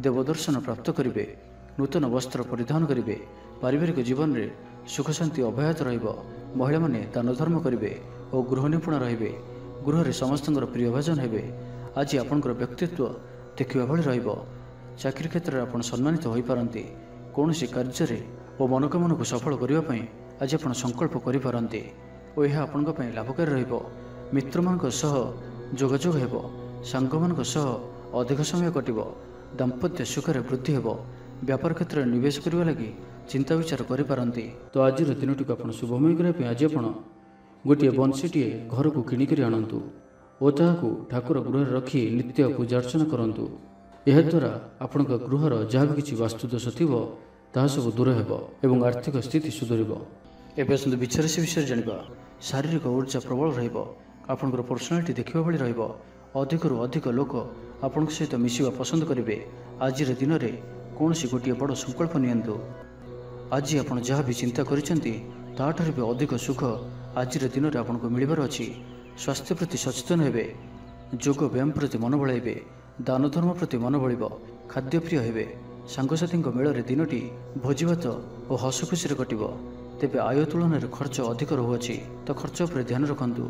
ଦେବଦର୍ଶନ ପ୍ରାପ୍ତ କରିବେ। ନୂତନ ବସ୍ତ୍ର ପରିଧାନ କରିବେ। ପାରିବାରିକ ଜୀବନରେ ସୁଖ ଶାନ୍ତି ଅବ୍ୟାହତ ରହିବ। ମହିଳାମାନେ ଦାନ ଧର୍ମ କରିବେ ଓ ଗୃହ ନିପୁଣ ରହିବେ। ଗୃହରେ ସମସ୍ତଙ୍କର ପ୍ରିୟଭାଜନ ହେବେ। ଆଜି ଆପଣଙ୍କର ବ୍ୟକ୍ତିତ୍ୱ ଦେଖିବା ଭଳି ରହିବ। ଚାକିରି କ୍ଷେତ୍ରରେ ଆପଣ ସମ୍ମାନିତ ହୋଇପାରନ୍ତି। କୌଣସି କାର୍ଯ୍ୟରେ ଓ ମନୋକାମନାକୁ ସଫଳ କରିବା ପାଇଁ ଆଜି ଆପଣ ସଂକଳ୍ପ କରିପାରନ୍ତି ଓ ଏହା ଆପଣଙ୍କ ପାଇଁ ଲାଭକାରୀ ରହିବ। ମିତ୍ରମାନଙ୍କ ସହ ଯୋଗାଯୋଗ ହେବ। ସାଙ୍ଗମାନଙ୍କ ସହ ଅଧିକ ସମୟ କଟିବ। ଦାମ୍ପତ୍ୟ ସୁଖରେ ବୃଦ୍ଧି ହେବ। ବ୍ୟାପାର କ୍ଷେତ୍ରରେ ନିବେଶ କରିବା ଲାଗି ଚିନ୍ତା ବିଚାର କରିପାରନ୍ତି। ତ ଆଜିର ଦିନଟିକୁ ଆପଣ ଶୁଭମୟ କରିବା ପାଇଁ ଆଜି ଆପଣ ଗୋଟିଏ ବଂଶୀଟିଏ ଘରକୁ କିଣିକରି ଆଣନ୍ତୁ ଓ ତାହାକୁ ଠାକୁର ଗୃହରେ ରଖି ନିତ୍ୟ ପୂଜା ଅର୍ଚ୍ଚନା କରନ୍ତୁ। ଏହାଦ୍ୱାରା ଆପଣଙ୍କ ଗୃହର ଯାହା ବି କିଛି ବାସ୍ତୁଦୋଷ ଥିବ ତାହା ସବୁ ଦୂର ହେବ ଏବଂ ଆର୍ଥିକ ସ୍ଥିତି ସୁଧରିବ। ଏବେ ଆସନ୍ତୁ ବିଛା ରାଶି ବିଷୟରେ ଜାଣିବା। ଶାରୀରିକ ଉର୍ଜା ପ୍ରବଳ ରହିବ। ଆପଣଙ୍କର ପର୍ସନାଲିଟି ଦେଖିବା ଭଳି ରହିବ। ଅଧିକରୁ ଅଧିକ ଲୋକ ଆପଣଙ୍କ ସହିତ ମିଶିବା ପସନ୍ଦ କରିବେ। ଆଜିର ଦିନରେ କୌଣସି ଗୋଟିଏ ବଡ଼ ସଂକଳ୍ପ ନିଅନ୍ତୁ। ଆଜି ଆପଣ ଯାହା ବି ଚିନ୍ତା କରିଛନ୍ତି ତାଠାରୁ ବି ଅଧିକ ସୁଖ ଆଜିର ଦିନରେ ଆପଣଙ୍କୁ ମିଳିବାର ଅଛି। ସ୍ୱାସ୍ଥ୍ୟ ପ୍ରତି ସଚେତନ ହେବେ। ଯୋଗ ବ୍ୟାୟାମ ପ୍ରତି ମନ ବଳାଇବେ, ଦାନ ଧର୍ମ ପ୍ରତି ମନ ବଳିବ, ଖାଦ୍ୟପ୍ରିୟ ହେବେ, ସାଙ୍ଗସାଥୀଙ୍କ ମେଳରେ ଦିନଟି ଭୋଜିଭାତ ଓ ହସ ଖୁସିରେ କଟିବ। ତେବେ ଆୟ ତୁଳନାରେ ଖର୍ଚ୍ଚ ଅଧିକ ରହୁଅଛି ତ ଖର୍ଚ୍ଚ ଉପରେ ଧ୍ୟାନ ରଖନ୍ତୁ।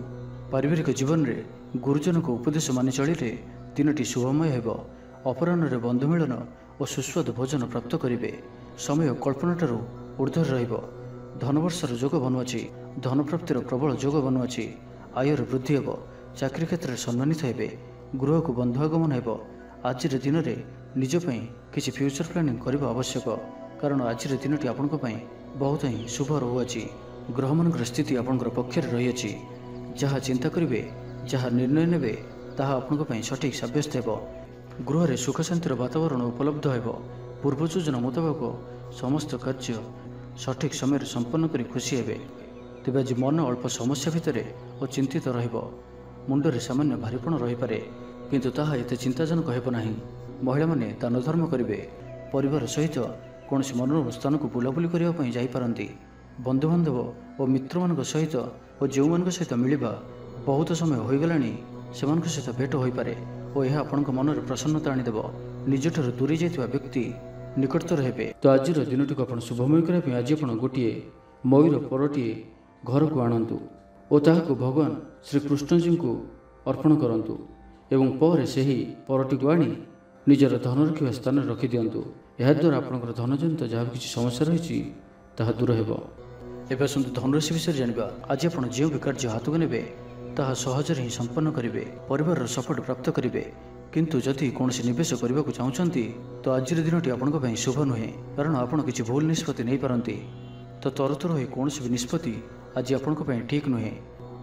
ପାରିବାରିକ ଜୀବନରେ ଗୁରୁଜନଙ୍କ ଉପଦେଶ ମାନି ଚଳିଲେ ଦିନଟି ଶୁଭମୟ ହେବ। ଅପରାହ୍ନରେ ବନ୍ଧୁ ମିଳନ ଓ ସୁସ୍ୱାଦୁ ଭୋଜନ ପ୍ରାପ୍ତ କରିବେ। ସମୟ କଳ୍ପନାଠାରୁ ଊର୍ଦ୍ଧ୍ୱରେ ରହିବ। ଧନବର୍ଷର ଯୋଗ ବନୁଅଛି। ଧନପ୍ରାପ୍ତିର ପ୍ରବଳ ଯୋଗ ବନୁଅଛି। ଆୟର ବୃଦ୍ଧି ହେବ। ଚାକିରି କ୍ଷେତ୍ରରେ ସମ୍ମାନିତ ହେବେ। ଗୃହକୁ ବନ୍ଧୁ ଆଗମନ ହେବ। ଆଜିର ଦିନରେ ନିଜ ପାଇଁ କିଛି ଫ୍ୟୁଚର ପ୍ଲାନିଂ କରିବା ଆବଶ୍ୟକ, କାରଣ ଆଜିର ଦିନଟି ଆପଣଙ୍କ ପାଇଁ ବହୁତ ହିଁ ଶୁଭ ରହୁଅଛି। ଗ୍ରହମାନଙ୍କର ସ୍ଥିତି ଆପଣଙ୍କର ପକ୍ଷରେ ରହିଅଛି। ଯାହା ଚିନ୍ତା କରିବେ, ଯାହା ନିର୍ଣ୍ଣୟ ନେବେ, ତାହା ଆପଣଙ୍କ ପାଇଁ ସଠିକ୍ ସାବ୍ୟସ୍ତ ହେବ। ଗୃହରେ ସୁଖ ଶାନ୍ତିର ବାତାବରଣ ଉପଲବ୍ଧ ହେବ। ପୂର୍ବ ଯୋଜନା ମୁତାବକ ସମସ୍ତ କାର୍ଯ୍ୟ ସଠିକ୍ ସମୟରେ ସମ୍ପନ୍ନ କରି ଖୁସି ହେବେ। ତେବେ ଆଜି ମନ ଅଳ୍ପ ସମସ୍ୟା ଭିତରେ ଓ ଚିନ୍ତିତ ରହିବ। ମୁଣ୍ଡରେ ସାମାନ୍ୟ ଭାରିପଣ ରହିପାରେ, କିନ୍ତୁ ତାହା ଏତେ ଚିନ୍ତାଜନକ ହେବ ନାହିଁ। ମହିଳାମାନେ ଦାନ ଧର୍ମ କରିବେ। ପରିବାର ସହିତ କୌଣସି ମନୋରମ ସ୍ଥାନକୁ ବୁଲାବୁଲି କରିବା ପାଇଁ ଯାଇପାରନ୍ତି। ବନ୍ଧୁବାନ୍ଧବ ଓ ମିତ୍ରମାନଙ୍କ ସହିତ ଓ ଯେଉଁମାନଙ୍କ ସହିତ ମିଳିବା ବହୁତ ସମୟ ହୋଇଗଲାଣି ସେମାନଙ୍କ ସହିତ ଭେଟ ହୋଇପାରେ ଓ ଏହା ଆପଣଙ୍କ ମନରେ ପ୍ରସନ୍ନତା ଆଣିଦେବ। ନିଜଠାରୁ ଦୂରେଇ ଯାଇଥିବା ବ୍ୟକ୍ତି ନିକଟତର ହେବେ। ତ ଆଜିର ଦିନଟିକୁ ଆପଣ ଶୁଭମୟ କରିବା ପାଇଁ ଆଜି ଆପଣ ଗୋଟିଏ ମୟୂର ପରଟିଏ ଘରକୁ ଆଣନ୍ତୁ ଓ ତାହାକୁ ଭଗବାନ ଶ୍ରୀକୃଷ୍ଣଜୀଙ୍କୁ ଅର୍ପଣ କରନ୍ତୁ ଏବଂ ପରେ ସେହି ପରଟିକୁ ଆଣି ନିଜର ଧନ ରଖିବା ସ୍ଥାନରେ ରଖିଦିଅନ୍ତୁ। ଏହାଦ୍ୱାରା ଆପଣଙ୍କର ଧନଜନିତ ଯାହା କିଛି ସମସ୍ୟା ରହିଛି ତାହା ଦୂର ହେବ। ଏବେ ଆସନ୍ତୁ ଧନରାଶି ବିଷୟରେ ଜାଣିବା। ଆଜି ଆପଣ ଯେଉଁ ବି କାର୍ଯ୍ୟ ହାତକୁ ନେବେ ତାହା ସହଜରେ ହିଁ ସମ୍ପନ୍ନ କରିବେ। ପରିବାରର ସପୋର୍ଟ ପ୍ରାପ୍ତ କରିବେ। କିନ୍ତୁ ଯଦି କୌଣସି ନିବେଶ କରିବାକୁ ଚାହୁଁଛନ୍ତି ତ ଆଜିର ଦିନଟି ଆପଣଙ୍କ ପାଇଁ ଶୁଭ ନୁହେଁ, କାରଣ ଆପଣ କିଛି ଭୁଲ ନିଷ୍ପତ୍ତି ନେଇପାରନ୍ତି। ତ ତରତର ହୋଇ କୌଣସି ବି ନିଷ୍ପତ୍ତି ଆଜି ଆପଣଙ୍କ ପାଇଁ ଠିକ୍ ନୁହେଁ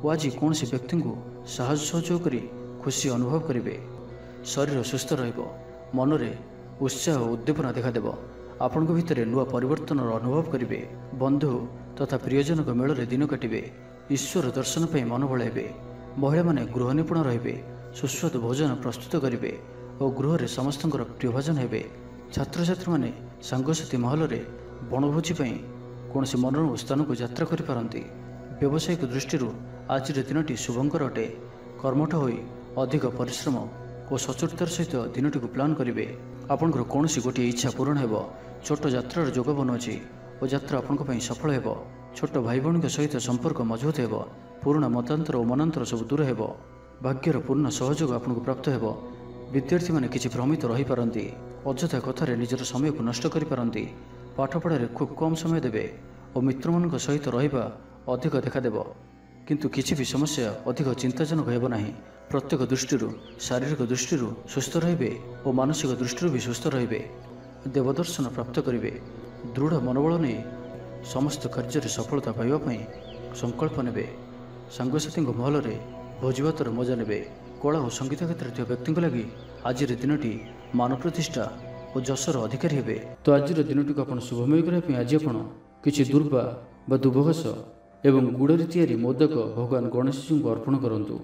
ଓ ଆଜି କୌଣସି ବ୍ୟକ୍ତିଙ୍କୁ ସାହାଯ୍ୟ ସହଯୋଗ କରି ଖୁସି ଅନୁଭବ କରିବେ। ଶରୀର ସୁସ୍ଥ ରହିବ। ମନରେ ଉତ୍ସାହ ଓ ଉଦ୍ଦୀପନା ଦେଖାଦେବ। ଆପଣଙ୍କ ଭିତରେ ନୂଆ ପରିବର୍ତ୍ତନର ଅନୁଭବ କରିବେ। ବନ୍ଧୁ ତଥା ପ୍ରିୟଜନଙ୍କ ମେଳରେ ଦିନ କାଟିବେ। ଈଶ୍ୱର ଦର୍ଶନ ପାଇଁ ମନ ବଳାଇବେ। ମହିଳାମାନେ ଗୃହ ନିପୁଣ ରହିବେ। ସୁସ୍ୱାଦୁ ଭୋଜନ ପ୍ରସ୍ତୁତ କରିବେ ଓ ଗୃହରେ ସମସ୍ତଙ୍କର ପ୍ରିୟଭାଜନ ହେବେ। ଛାତ୍ରଛାତ୍ରୀମାନେ ସାଙ୍ଗସାଥୀ ମହଲରେ ବଣଭୋଜି ପାଇଁ କୌଣସି ମନୋରମ ସ୍ଥାନକୁ ଯାତ୍ରା କରିପାରନ୍ତି। ବ୍ୟବସାୟିକ ଦୃଷ୍ଟିରୁ ଆଜିର ଦିନଟି ଶୁଭଙ୍କର ଅଟେ। କର୍ମଠ ହୋଇ ଅଧିକ ପରିଶ୍ରମ ଓ ସଚୋଟତାର ସହିତ ଦିନଟିକୁ ପ୍ଲାନ୍ କରିବେ। ଆପଣଙ୍କର କୌଣସି ଗୋଟିଏ ଇଚ୍ଛା ପୂରଣ ହେବ। ଛୋଟ ଯାତ୍ରାର ଯୋଗ ବନୁଅଛି ଓ ଯାତ୍ରା ଆପଣଙ୍କ ପାଇଁ ସଫଳ ହେବ। ଛୋଟ ଭାଇ ଭଉଣୀଙ୍କ ସହିତ ସମ୍ପର୍କ ମଜବୁତ ହେବ। ପୁରୁଣା ମତାନ୍ତର ଓ ମନାନ୍ତର ସବୁ ଦୂର ହେବ। ଭାଗ୍ୟର ପୂର୍ଣ୍ଣ ସହଯୋଗ ଆପଣଙ୍କୁ ପ୍ରାପ୍ତ ହେବ। ବିଦ୍ୟାର୍ଥୀମାନେ କିଛି ଭ୍ରମିତ ରହିପାରନ୍ତି। ଅଯଥା କଥାରେ ନିଜର ସମୟକୁ ନଷ୍ଟ କରିପାରନ୍ତି। ପାଠପଢ଼ାରେ ଖୁବ୍ କମ୍ ସମୟ ଦେବେ ଓ ମିତ୍ରମାନଙ୍କ ସହିତ ରହିବା ଅଧିକ ଦେଖାଦେବ। କିନ୍ତୁ କିଛି ବି ସମସ୍ୟା ଅଧିକ ଚିନ୍ତାଜନକ ହେବ ନାହିଁ। ପ୍ରତ୍ୟେକ ଦୃଷ୍ଟିରୁ ଶାରୀରିକ ଦୃଷ୍ଟିରୁ ସୁସ୍ଥ ରହିବେ ଓ ମାନସିକ ଦୃଷ୍ଟିରୁ ବି ସୁସ୍ଥ ରହିବେ। ଦେବଦର୍ଶନ ପ୍ରାପ୍ତ କରିବେ। ଦୃଢ଼ ମନୋବଳ ନେଇ ସମସ୍ତ କାର୍ଯ୍ୟରେ ସଫଳତା ପାଇବା ପାଇଁ ସଂକଳ୍ପ ନେବେ। ସାଙ୍ଗସାଥୀଙ୍କ ମହଲରେ ଭୋଜିଭାତର ମଜା ନେବେ। କଳା ଓ ସଙ୍ଗୀତ କ୍ଷେତ୍ରରେ ଥିବା ବ୍ୟକ୍ତିଙ୍କ ଲାଗି ଆଜିର ଦିନଟି ମାନ ପ୍ରତିଷ୍ଠା ଓ ଯଶର ଅଧିକାରୀ ହେବେ। ତ ଆଜିର ଦିନଟିକୁ ଆପଣ ଶୁଭମୟ କରିବା ପାଇଁ ଆଜି ଆପଣ କିଛି ଦୁର୍ବା ବା ଦୁବଘାସ ଏବଂ ଗୁଡ଼ରେ ତିଆରି ମୋଦକ ଭଗବାନ ଗଣେଶଜୀଙ୍କୁ ଅର୍ପଣ କରନ୍ତୁ।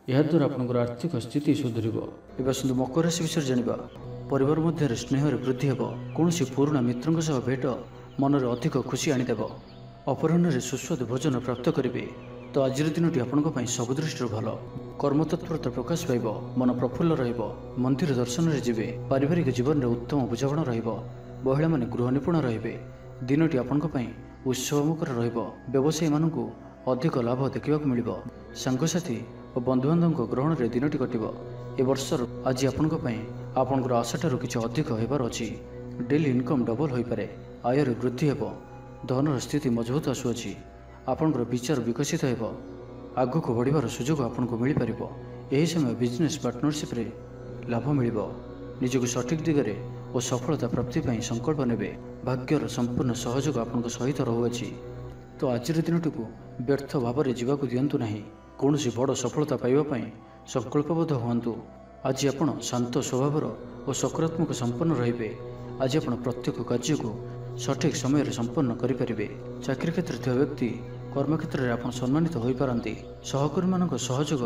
ଏହାଦ୍ୱାରା ଆପଣଙ୍କର ଆର୍ଥିକ ସ୍ଥିତି ସୁଧୁରିବ। ଏବେ ଆସନ୍ତୁ ମକର ରାଶି ବିଷୟରେ ଜାଣିବା। ପରିବାର ମଧ୍ୟରେ ସ୍ନେହରେ ବୃଦ୍ଧି ହେବ। କୌଣସି ପୁରୁଣା ମିତ୍ରଙ୍କ ସହ ଭେଟ ମନରେ ଅଧିକ ଖୁସି ଆଣିଦେବ। ଅପରାହ୍ନରେ ସୁସ୍ୱାଦୁ ଭୋଜନ ପ୍ରାପ୍ତ କରିବେ। ତ ଆଜିର ଦିନଟି ଆପଣଙ୍କ ପାଇଁ ସବୁ ଦୃଷ୍ଟିରୁ ଭଲ। କର୍ମତତ୍ପରତା ପ୍ରକାଶ ପାଇବ। ମନ ପ୍ରଫୁଲ୍ଲ ରହିବ। ମନ୍ଦିର ଦର୍ଶନରେ ଯିବେ। ପାରିବାରିକ ଜୀବନରେ ଉତ୍ତମ ବୁଝାମଣା ରହିବ। ମହିଳାମାନେ ଗୃହ ନିପୁଣ ରହିବେ। ଦିନଟି ଆପଣଙ୍କ ପାଇଁ ଉତ୍ସବମୁଖର ରହିବ। ବ୍ୟବସାୟୀମାନଙ୍କୁ ଅଧିକ ଲାଭ ଦେଖିବାକୁ ମିଳିବ। ସାଙ୍ଗସାଥୀ ଓ ବନ୍ଧୁବାନ୍ଧବଙ୍କ ଗ୍ରହଣରେ ଦିନଟି କଟିବ। ଏ ବର୍ଷର ଆଜି ଆପଣଙ୍କ ପାଇଁ ଆପଣଙ୍କର ଆଶାଠାରୁ କିଛି ଅଧିକ ହେବାର ଅଛି। ଡେଲି ଇନକମ୍ ଡବଲ ହୋଇପାରେ। ଆୟରେ ବୃଦ୍ଧି ହେବ। ଧନର ସ୍ଥିତି ମଜବୁତ ଆସୁଅଛି। ଆପଣଙ୍କର ବିଚାର ବିକଶିତ ହେବ। ଆଗକୁ ବଢ଼ିବାର ସୁଯୋଗ ଆପଣଙ୍କୁ ମିଳିପାରିବ। ଏହି ସମୟ ବିଜନେସ୍ ପାର୍ଟନରସିପ୍ରେ ଲାଭ ମିଳିବ। ନିଜକୁ ସଠିକ୍ ଦିଗରେ ଓ ସଫଳତା ପ୍ରାପ୍ତି ପାଇଁ ସଂକଳ୍ପ ନେବେ। ଭାଗ୍ୟର ସମ୍ପୂର୍ଣ୍ଣ ସହଯୋଗ ଆପଣଙ୍କ ସହିତ ରହୁଅଛି। ତ ଆଜିର ଦିନଟିକୁ ବ୍ୟର୍ଥ ଭାବରେ ଯିବାକୁ ଦିଅନ୍ତୁ ନାହିଁ। କୌଣସି ବଡ଼ ସଫଳତା ପାଇବା ପାଇଁ ସଂକଳ୍ପବଦ୍ଧ ହୁଅନ୍ତୁ। ଆଜି ଆପଣ ଶାନ୍ତ ସ୍ୱଭାବର ଓ ସକାରାତ୍ମକ ସମ୍ପନ୍ନ ରହିବେ। ଆଜି ଆପଣ ପ୍ରତ୍ୟେକ କାର୍ଯ୍ୟକୁ ସଠିକ୍ ସମୟରେ ସମ୍ପନ୍ନ କରିପାରିବେ। ଚାକିରି କ୍ଷେତ୍ରରେ ଥିବା ବ୍ୟକ୍ତି କର୍ମକ୍ଷେତ୍ରରେ ଆପଣ ସମ୍ମାନିତ ହୋଇପାରନ୍ତି। ସହକର୍ମୀମାନଙ୍କ ସହଯୋଗ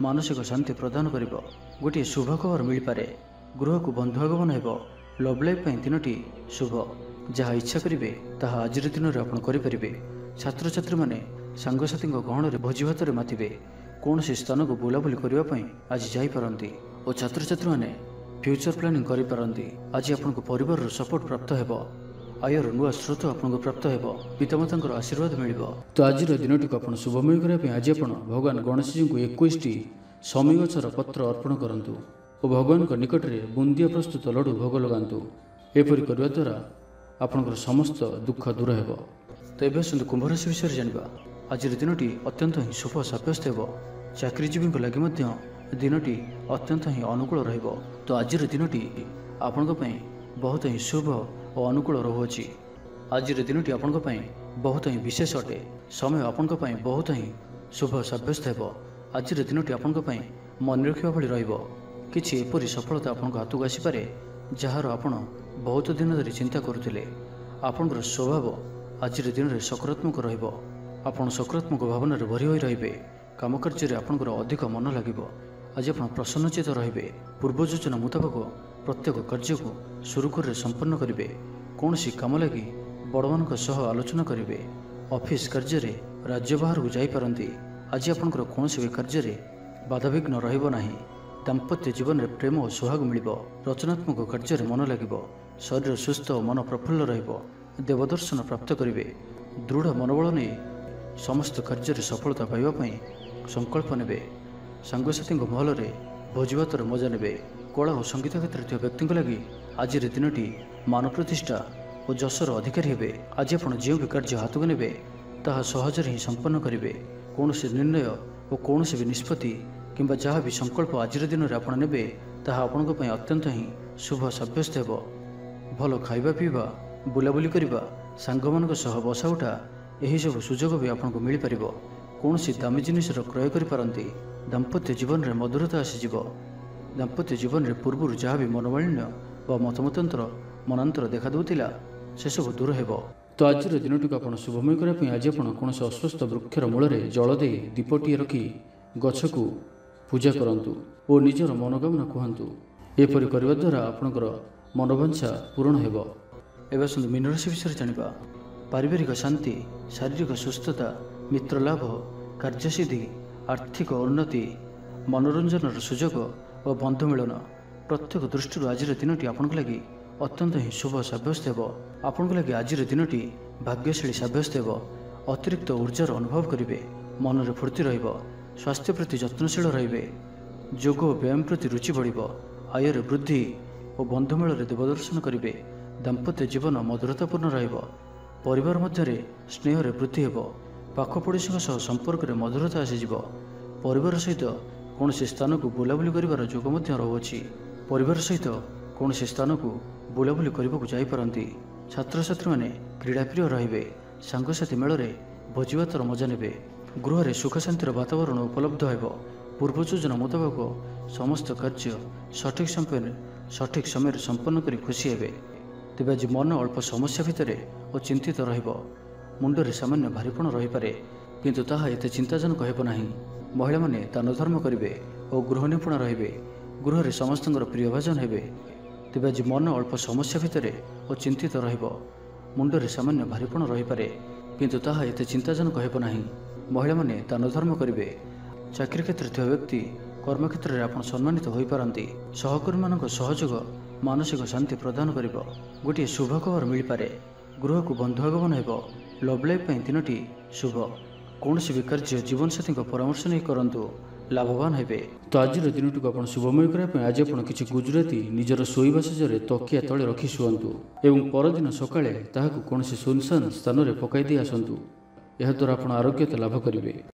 ମାନସିକ ଶାନ୍ତି ପ୍ରଦାନ କରିବ। ଗୋଟିଏ ଶୁଭ ଖବର ମିଳିପାରେ। ଗୃହକୁ ବନ୍ଧୁ ଆଗମନ ହେବ। ଲଭ୍ ଲାଇଫ୍ ପାଇଁ ଦିନଟି ଶୁଭ। ଯାହା ଇଚ୍ଛା କରିବେ ତାହା ଆଜିର ଦିନରେ ଆପଣ କରିପାରିବେ। ଛାତ୍ରଛାତ୍ରୀମାନେ ସାଙ୍ଗସାଥୀଙ୍କ ଗହଣରେ ଭୋଜିଭାତରେ ମାତିବେ। କୌଣସି ସ୍ଥାନକୁ ବୁଲାବୁଲି କରିବା ପାଇଁ ଆଜି ଯାଇପାରନ୍ତି ଓ ଛାତ୍ରଛାତ୍ରୀମାନେ ଫ୍ୟୁଚର ପ୍ଲାନିଂ କରିପାରନ୍ତି। ଆଜି ଆପଣଙ୍କ ପରିବାରର ସପୋର୍ଟ ପ୍ରାପ୍ତ ହେବ। ଆୟର ନୂଆ ସ୍ରୋତ ଆପଣଙ୍କୁ ପ୍ରାପ୍ତ ହେବ। ପିତାମାତାଙ୍କର ଆଶୀର୍ବାଦ ମିଳିବ। ତ ଆଜିର ଦିନଟିକୁ ଆପଣ ଶୁଭମୟ କରିବା ପାଇଁ ଆଜି ଆପଣ ଭଗବାନ ଗଣେଶଜୀଙ୍କୁ 21ଟି ଶମୀ ଗଛର ପତ୍ର ଅର୍ପଣ କରନ୍ତୁ ଓ ଭଗବାନଙ୍କ ନିକଟରେ ବୁନ୍ଦିଆ ପ୍ରସ୍ତୁତ ଲଡ଼ୁ ଭୋଗ ଲଗାନ୍ତୁ। ଏପରି କରିବା ଦ୍ୱାରା ଆପଣଙ୍କର ସମସ୍ତ ଦୁଃଖ ଦୂର ହେବ। ତ ଏବେ ଆସନ୍ତୁ କୁମ୍ଭ ରାଶି ବିଷୟରେ ଜାଣିବା। ଆଜିର ଦିନଟି ଅତ୍ୟନ୍ତ ହିଁ ଶୁଭ ସାବ୍ୟସ୍ତ ହେବ। ଚାକିରିଜୀବୀଙ୍କ ଲାଗି ମଧ୍ୟ ଦିନଟି ଅତ୍ୟନ୍ତ ହିଁ ଅନୁକୂଳ ରହିବ। ତ ଆଜିର ଦିନଟି ଆପଣଙ୍କ ପାଇଁ ବହୁତ ହିଁ ଶୁଭ ଓ ଅନୁକୂଳ ରହୁଅଛି। ଆଜିର ଦିନଟି ଆପଣଙ୍କ ପାଇଁ ବହୁତ ହିଁ ବିଶେଷ ଅଟେ। ସମୟ ଆପଣଙ୍କ ପାଇଁ ବହୁତ ହିଁ ଶୁଭ ସାବ୍ୟସ୍ତ ହେବ। ଆଜିର ଦିନଟି ଆପଣଙ୍କ ପାଇଁ ମନେ ରଖିବା ଭଳି ରହିବ। କିଛି ଏପରି ସଫଳତା ଆପଣଙ୍କ ହାତକୁ ଆସିପାରେ ଯାହାର ଆପଣ ବହୁତ ଦିନ ଧରି ଚିନ୍ତା କରୁଥିଲେ। ଆପଣଙ୍କର ସ୍ୱଭାବ ଆଜିର ଦିନରେ ସକାରାତ୍ମକ ରହିବ। ଆପଣ ସକାରାତ୍ମକ ଭାବନାରେ ଭରି ହୋଇ ରହିବେ। କାମ କାର୍ଯ୍ୟରେ ଆପଣଙ୍କର ଅଧିକ ମନ ଲାଗିବ। ଆଜି ଆପଣ ପ୍ରସନ୍ନଚିତ ରହିବେ। ପୂର୍ବ ଯୋଜନା ମୁତାବକ ପ୍ରତ୍ୟେକ କାର୍ଯ୍ୟକୁ ସୁରୁଖୁରୁରେ ସମ୍ପନ୍ନ କରିବେ। କୌଣସି କାମ ଲାଗି ବଡ଼ମାନଙ୍କ ସହ ଆଲୋଚନା କରିବେ। ଅଫିସ କାର୍ଯ୍ୟରେ ରାଜ୍ୟ ବାହାରକୁ ଯାଇପାରନ୍ତି। ଆଜି ଆପଣଙ୍କର କୌଣସି ବି କାର୍ଯ୍ୟରେ ବାଧାବିଘ୍ନ ରହିବ ନାହିଁ। ଦାମ୍ପତ୍ୟ ଜୀବନରେ ପ୍ରେମ ଓ ସୁହାଗ ମିଳିବ। ରଚନାତ୍ମକ କାର୍ଯ୍ୟରେ ମନ ଲାଗିବ। ଶରୀର ସୁସ୍ଥ ଓ ମନ ପ୍ରଫୁଲ୍ଲ ରହିବ। ଦେବଦର୍ଶନ ପ୍ରାପ୍ତ କରିବେ। ଦୃଢ଼ ମନୋବଳ ନେଇ ସମସ୍ତ କାର୍ଯ୍ୟରେ ସଫଳତା ପାଇବା ପାଇଁ ସଂକଳ୍ପ ନେବେ। ସାଙ୍ଗସାଥୀଙ୍କ ମହଲରେ ଭୋଜିଭାତର ମଜା ନେବେ। କଳା ଓ ସଙ୍ଗୀତ କ୍ଷେତ୍ରରେ ଥିବା ବ୍ୟକ୍ତିଙ୍କ ଲାଗି ଆଜିର ଦିନଟି ମାନ ପ୍ରତିଷ୍ଠା ଓ ଯଶର ଅଧିକାରୀ ହେବେ। ଆଜି ଆପଣ ଯେଉଁ ବି କାର୍ଯ୍ୟ ହାତକୁ ନେବେ ତାହା ସହଜରେ ହିଁ ସମ୍ପନ୍ନ କରିବେ। କୌଣସି ନିର୍ଣ୍ଣୟ ଓ କୌଣସି ବି ନିଷ୍ପତ୍ତି କିମ୍ବା ଯାହା ବି ସଂକଳ୍ପ ଆଜିର ଦିନରେ ଆପଣ ନେବେ ତାହା ଆପଣଙ୍କ ପାଇଁ ଅତ୍ୟନ୍ତ ହିଁ ଶୁଭ ସାବ୍ୟସ୍ତ ହେବ। ଭଲ ଖାଇବା ପିଇବା, ବୁଲାବୁଲି କରିବା, ସାଙ୍ଗମାନଙ୍କ ସହ ବସା ଉଠା ଏହିସବୁ ସୁଯୋଗ ବି ଆପଣଙ୍କୁ ମିଳିପାରିବ। କୌଣସି ଦାମୀ ଜିନିଷର କ୍ରୟ କରିପାରନ୍ତି। ଦାମ୍ପତ୍ୟ ଜୀବନରେ ମଧୁରତା ଆସିଯିବ। ଦାମ୍ପତ୍ୟ ଜୀବନରେ ପୂର୍ବରୁ ଯାହା ବି ମନୋମାଳିନ୍ୟ ବା ମନାନ୍ତର ଦେଖାଦେଉଥିଲା ସେସବୁ ଦୂର ହେବ। ତ ଆଜିର ଦିନଟିକୁ ଆପଣ ଶୁଭମୟ କରିବା ପାଇଁ ଆଜି ଆପଣ କୌଣସି ଅସ୍ୱସ୍ଥ ବୃକ୍ଷର ମୂଳରେ ଜଳ ଦେଇ ଦୀପଟିଏ ରଖି ଗଛକୁ ପୂଜା କରନ୍ତୁ ଓ ନିଜର ମନୋକାମନା କୁହନ୍ତୁ। ଏପରି କରିବା ଦ୍ୱାରା ଆପଣଙ୍କର ମନୋବାଞ୍ଛା ପୂରଣ ହେବ। ଏବେ ଆସନ୍ତୁ ମୀନ ରାଶି ବିଷୟରେ ଜାଣିବା। ପାରିବାରିକ ଶାନ୍ତି, ଶାରୀରିକ ସୁସ୍ଥତା, ମିତ୍ର ଲାଭ, କାର୍ଯ୍ୟସିଦ୍ଧି, ଆର୍ଥିକ ଉନ୍ନତି, ମନୋରଞ୍ଜନର ସୁଯୋଗ ଓ ବନ୍ଧୁ ମିଳନ ପ୍ରତ୍ୟେକ ଦୃଷ୍ଟିରୁ ଆଜିର ଦିନଟି ଆପଣଙ୍କ ଲାଗି ଅତ୍ୟନ୍ତ ହିଁ ଶୁଭ ସାବ୍ୟସ୍ତ ହେବ। ଆପଣଙ୍କ ଲାଗି ଆଜିର ଦିନଟି ଭାଗ୍ୟଶାଳୀ ସାବ୍ୟସ୍ତ ହେବ। ଅତିରିକ୍ତ ଉର୍ଜାର ଅନୁଭବ କରିବେ। ମନରେ ଫୁର୍ତ୍ତି ରହିବ। ସ୍ୱାସ୍ଥ୍ୟ ପ୍ରତି ଯତ୍ନଶୀଳ ରହିବେ। ଯୋଗ ଓ ବ୍ୟାୟାମ ପ୍ରତି ରୁଚି ବଢ଼ିବ। ଆୟରେ ବୃଦ୍ଧି ଓ ବନ୍ଧୁମେଳରେ ଦେବଦର୍ଶନ କରିବେ। ଦାମ୍ପତ୍ୟ ଜୀବନ ମଧୁରତାପୂର୍ଣ୍ଣ ରହିବ। ପରିବାର ମଧ୍ୟରେ ସ୍ନେହରେ ବୃଦ୍ଧି ହେବ। ପାଖ ପଡ଼ୋଶୀଙ୍କ ସହ ସମ୍ପର୍କରେ ମଧୁରତା ଆସିଯିବ। ପରିବାର ସହିତ କୌଣସି ସ୍ଥାନକୁ ବୁଲାବୁଲି କରିବାର ଯୋଗ ମଧ୍ୟ ରହୁଅଛି। ପରିବାର ସହିତ କୌଣସି ସ୍ଥାନକୁ ବୁଲାବୁଲି କରିବାକୁ ଯାଇପାରନ୍ତି। ଛାତ୍ରଛାତ୍ରୀମାନେ କ୍ରୀଡ଼ାପ୍ରିୟ ରହିବେ। ସାଙ୍ଗସାଥୀ ମେଳରେ ଭୋଜିଭାତର ମଜା ନେବେ। ଗୃହରେ ସୁଖ ଶାନ୍ତିର ବାତାବରଣ ଉପଲବ୍ଧ ହେବ। ପୂର୍ବ ଯୋଜନା ମୁତାବକ ସମସ୍ତ କାର୍ଯ୍ୟ ସଠିକ୍ ସମୟରେ ସମ୍ପନ୍ନ କରି ଖୁସି ହେବେ। ତେବେ ଆଜି ମନ ଅଳ୍ପ ସମସ୍ୟା ଭିତରେ ଓ ଚିନ୍ତିତ ରହିବ। ମୁଣ୍ଡରେ ସାମାନ୍ୟ ଭାରିପଣ ରହିପାରେ, କିନ୍ତୁ ତାହା ଏତେ ଚିନ୍ତାଜନକ ହେବ ନାହିଁ। ମହିଳାମାନେ ଦାନ ଧର୍ମ କରିବେ ଓ ଗୃହ ନିପୁଣ ରହିବେ। ଗୃହରେ ସମସ୍ତଙ୍କର ପ୍ରିୟ ଭାଜନ ହେବେ। ତେବେ ଆଜି ମନ ଅଳ୍ପ ସମସ୍ୟା ଭିତରେ ଓ ଚିନ୍ତିତ ରହିବ। ମୁଣ୍ଡରେ ସାମାନ୍ୟ ଭାରିପଣ ରହିପାରେ, କିନ୍ତୁ ତାହା ଏତେ ଚିନ୍ତାଜନକ ହେବ ନାହିଁ। ମହିଳାମାନେ ଦାନ ଧର୍ମ କରିବେ। ଚାକିରି କ୍ଷେତ୍ରରେ ଥିବା ବ୍ୟକ୍ତି କର୍ମକ୍ଷେତ୍ରରେ ଆପଣ ସମ୍ମାନିତ ହୋଇପାରନ୍ତି। ସହକର୍ମୀମାନଙ୍କ ସହଯୋଗ ମାନସିକ ଶାନ୍ତି ପ୍ରଦାନ କରିବ। ଗୋଟିଏ ଶୁଭ ଖବର ମିଳିପାରେ। ଗୃହକୁ ବନ୍ଧୁ ଆଗମନ ହେବ। ଲଭ୍ ଲାଇଫ୍ ପାଇଁ ଦିନଟି ଶୁଭ। କୌଣସି ବି କାର୍ଯ୍ୟ ଜୀବନସାଥୀଙ୍କ ପରାମର୍ଶ ନେଇ କରନ୍ତୁ, ଲାଭବାନ ହେବେ। ତ ଆଜିର ଦିନଟିକୁ ଆପଣ ଶୁଭମୟ କରିବା ପାଇଁ ଆଜି ଆପଣ କିଛି ଗୁଜୁରାତି ନିଜର ଶୋଇବା ଶେଯରେ ତକିଆ ତଳେ ରଖି ଶୁଅନ୍ତୁ ଏବଂ ପରଦିନ ସକାଳେ ତାହାକୁ କୌଣସି ସୁନସାନ ସ୍ଥାନରେ ପକାଇ ଦେଇ ଆସନ୍ତୁ। ଏହାଦ୍ୱାରା ଆପଣ ଆରୋଗ୍ୟତା ଲାଭ କରିବେ।